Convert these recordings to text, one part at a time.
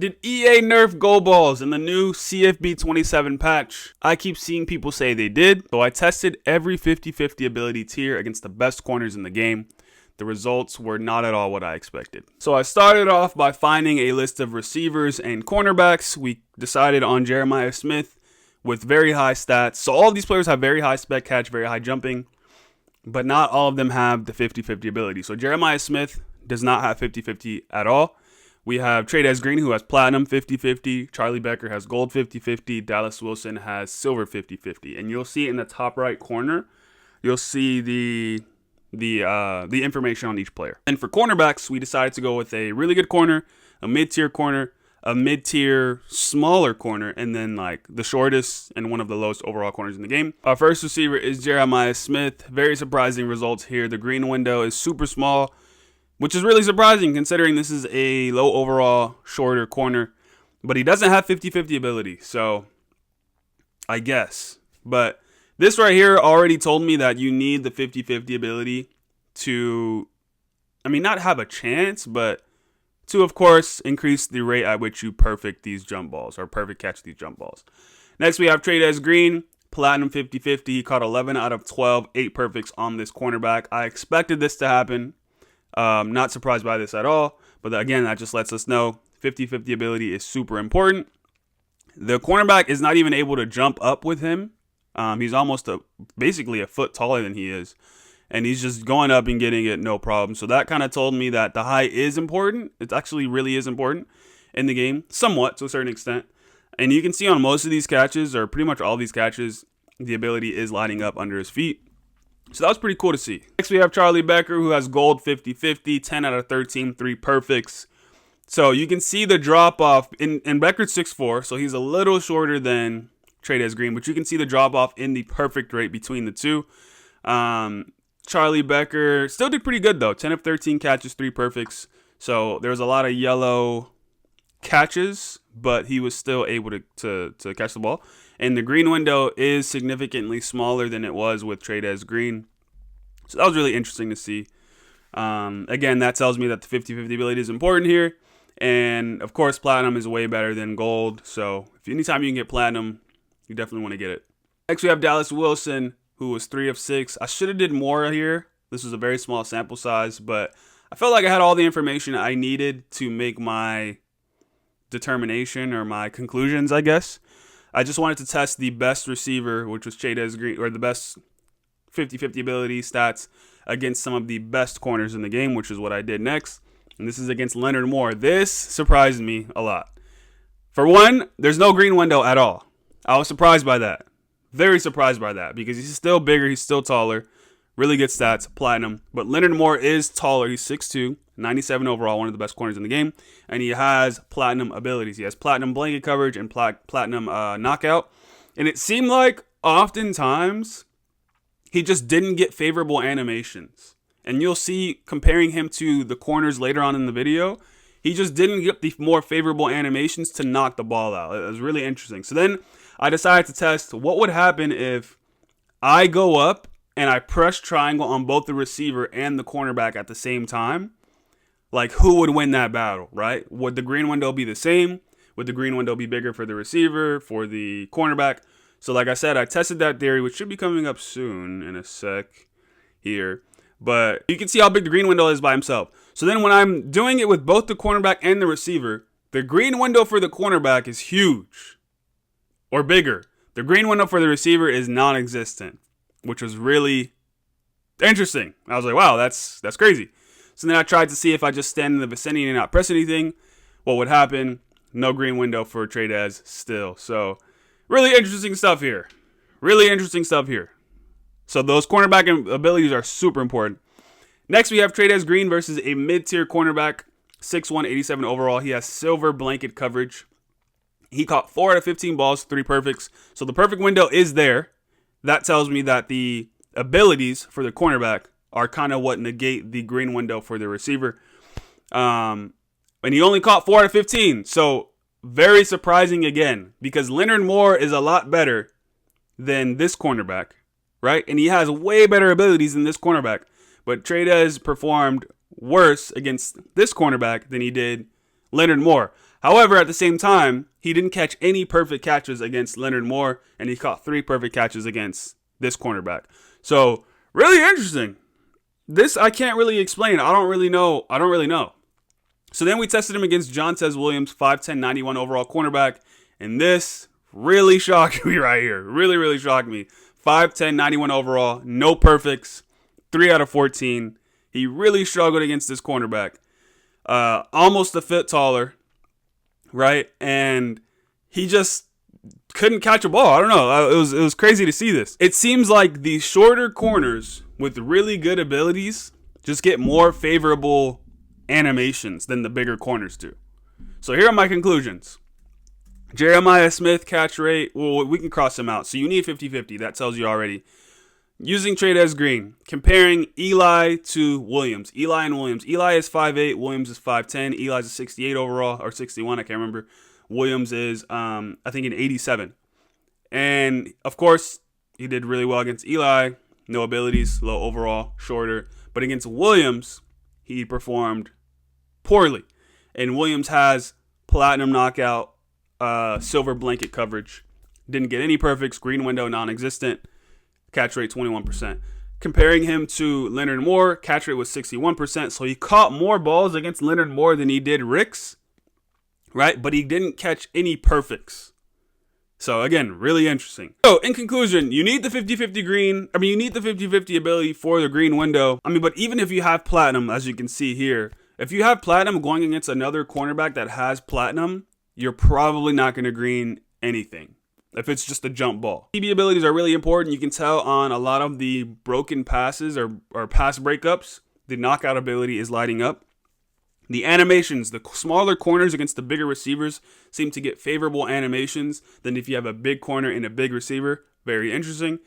Did EA nerf goal balls in the new CFB 27 patch? I keep seeing people say they did, so I tested every 50-50 ability tier against the best corners in the game. The results were not at all what I expected. So I started off by finding a list of receivers and cornerbacks. We decided on Jeremiah Smith with very high stats. So all of these players have very high spec catch, very high jumping, but not all of them have the 50-50 ability. So Jeremiah Smith does not have 50-50 at all. We have Trades Green, who has platinum 50-50. Charlie Becker has gold 50-50. Dallas Wilson has silver 50-50. And you'll see in the top right corner, you'll see the information on each player. And for cornerbacks, we decided to go with a really good corner, a mid-tier smaller corner, and then like the shortest and one of the lowest overall corners in the game. Our first receiver is Jeremiah Smith. Very surprising results here. The green window is super small, which is really surprising considering this is a low overall, shorter corner. But he doesn't have 50-50 ability, so I guess. But this right here already told me that you need the 50-50 ability to, not have a chance, but to, of course, increase the rate at which you perfect these jump balls or perfect catch these jump balls. Next, we have Trades Green, platinum 50-50. He caught 11 out of 12, 8 perfects on this cornerback. I expected this to happen. Not surprised by this at all, but again, that just lets us know 50-50 ability is super important. The cornerback is not even able to jump up with him. He's almost basically a foot taller than he is, and he's just going up and getting it no problem. So that kind of told me that the height is important. It actually really is important in the game, somewhat to a certain extent. And you can see on most of these catches, or pretty much all these catches, the ability is lining up under his feet. So that was pretty cool to see. Next, we have Charlie Becker, who has gold 50-50, 10 out of 13, 3 perfects. So you can see the drop-off. In Becker's 6'4", so he's a little shorter than Trades Green, but you can see the drop-off in the perfect rate between the two. Charlie Becker still did pretty good, though. 10 of 13 catches, 3 perfects. So there was a lot of yellow catches, but he was still able to catch the ball. And the green window is significantly smaller than it was with Trades Green. So that was really interesting to see. Again, that tells me that the 50-50 ability is important here. And, of course, platinum is way better than gold. So anytime you can get platinum, you definitely want to get it. Next, we have Dallas Wilson, who was 3 of 6. I should have did more here. This was a very small sample size, but I felt like I had all the information I needed to make my determination or my conclusions, I guess. I just wanted to test the best receiver, which was Trades Green, or the best 50-50 ability stats against some of the best corners in the game, which is what I did next. And this is against Leonard Moore. This surprised me a lot. For one, there's no green window at all. I was surprised by that. Very surprised by that because he's still bigger. He's still taller. Really good stats, platinum. But Leonard Moore is taller. He's 6'2", 97 overall, one of the best corners in the game. And he has platinum abilities. He has platinum blanket coverage and platinum knockout. And it seemed like oftentimes he just didn't get favorable animations. And you'll see, comparing him to the corners later on in the video, he just didn't get the more favorable animations to knock the ball out. It was really interesting. So then I decided to test what would happen if I go up and I press triangle on both the receiver and the cornerback at the same time. Like, who would win that battle, right? Would the green window be the same? Would the green window be bigger for the receiver, for the cornerback? So like I said, I tested that theory, which should be coming up soon in a sec here. But you can see how big the green window is by himself. So then when I'm doing it with both the cornerback and the receiver, the green window for the cornerback is huge or bigger. The green window for the receiver is non-existent, which was really interesting. I was like, wow, that's crazy. So then I tried to see if I just stand in the vicinity and not press anything, what would happen. No green window for Trades still. So really interesting stuff here. So those cornerback abilities are super important. Next, we have Trades Green versus a mid-tier cornerback, 6'1", 87 overall. He has silver blanket coverage. He caught 4 out of 15 balls, 3 perfects. So the perfect window is there. That tells me that the abilities for the cornerback are kind of what negate the green window for the receiver. And he only caught 4 out of 15. So very surprising again, because Leonard Moore is a lot better than this cornerback, right? And he has way better abilities than this cornerback. But Trades performed worse against this cornerback than he did Leonard Moore. However, at the same time, he didn't catch any perfect catches against Leonard Moore, and he caught 3 perfect catches against this cornerback. So, really interesting. This I can't really explain. I don't really know. So then we tested him against Jontez Williams, 5'10", 91 overall cornerback, and this really shocked me right here. Really, really shocked me. 5'10", 91 overall, no perfects, 3 out of 14. He really struggled against this cornerback. Almost a foot taller, right? And he just couldn't catch a ball. I don't know. It was crazy to see this. It seems like the shorter corners with really good abilities just get more favorable animations than the bigger corners do. So here are my conclusions. Jeremiah Smith catch rate, well, we can cross him out. So you need 50-50. That tells you already. Using Trades Green, comparing Eli to Williams. Eli and Williams. Eli is 5'8", Williams is 5'10". Eli's a 68 overall, or 61, I can't remember. Williams is, I think, an 87. And, of course, he did really well against Eli. No abilities, low overall, shorter. But against Williams, he performed poorly. And Williams has platinum knockout, silver blanket coverage. Didn't get any perfects, green window non-existent. Catch rate 21%. Comparing him to Leonard Moore, catch rate was 61%. So he caught more balls against Leonard Moore than he did Ricks, right? But he didn't catch any perfects. So again, really interesting. So in conclusion, you need the 50-50 green. You need the 50-50 ability for the green window. But even if you have platinum, as you can see here, if you have platinum going against another cornerback that has platinum, you're probably not going to green anything if it's just a jump ball. CB abilities are really important. You can tell on a lot of the broken passes or pass breakups, the knockout ability is lighting up. The animations, the smaller corners against the bigger receivers seem to get favorable animations than if you have a big corner and a big receiver. Very interesting.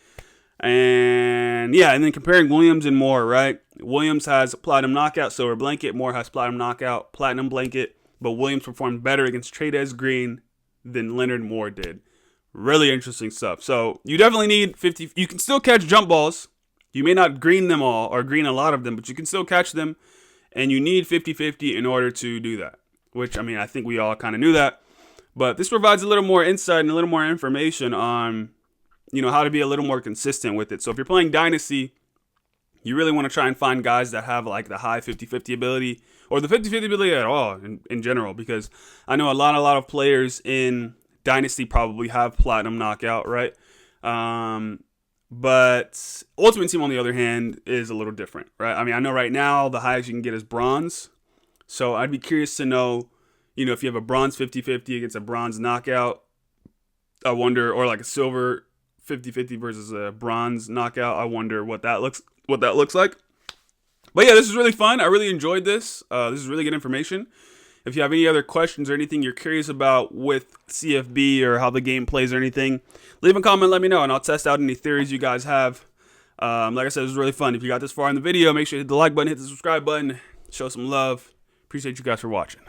And yeah, and then comparing Williams and Moore, right? Williams has platinum knockout, silver blanket. Moore has platinum knockout, platinum blanket. But Williams performed better against Trades Green than Leonard Moore did. Really interesting stuff. So you definitely need 50. You can still catch jump balls. You may not green them all or green a lot of them, but you can still catch them. And you need 50-50 in order to do that. Which, I think we all kind of knew that. But this provides a little more insight and a little more information on, how to be a little more consistent with it. So if you're playing Dynasty, you really want to try and find guys that have like the high 50-50 ability or the 50-50 ability at all in general. Because I know a lot of players in Dynasty probably have platinum knockout, right? But Ultimate Team, on the other hand, is a little different, right? I know right now the highest you can get is bronze. So I'd be curious to know, if you have a bronze 50-50 against a bronze knockout, I wonder, or like a silver 50-50 versus a bronze knockout, I wonder what that looks like. But yeah, this is really fun. I really enjoyed this. This is really good information. If you have any other questions or anything you're curious about with CFB or how the game plays or anything, leave a comment, let me know, and I'll test out any theories you guys have. Like I said, it was really fun. If you got this far in the video, make sure you hit the like button, hit the subscribe button, show some love. Appreciate you guys for watching.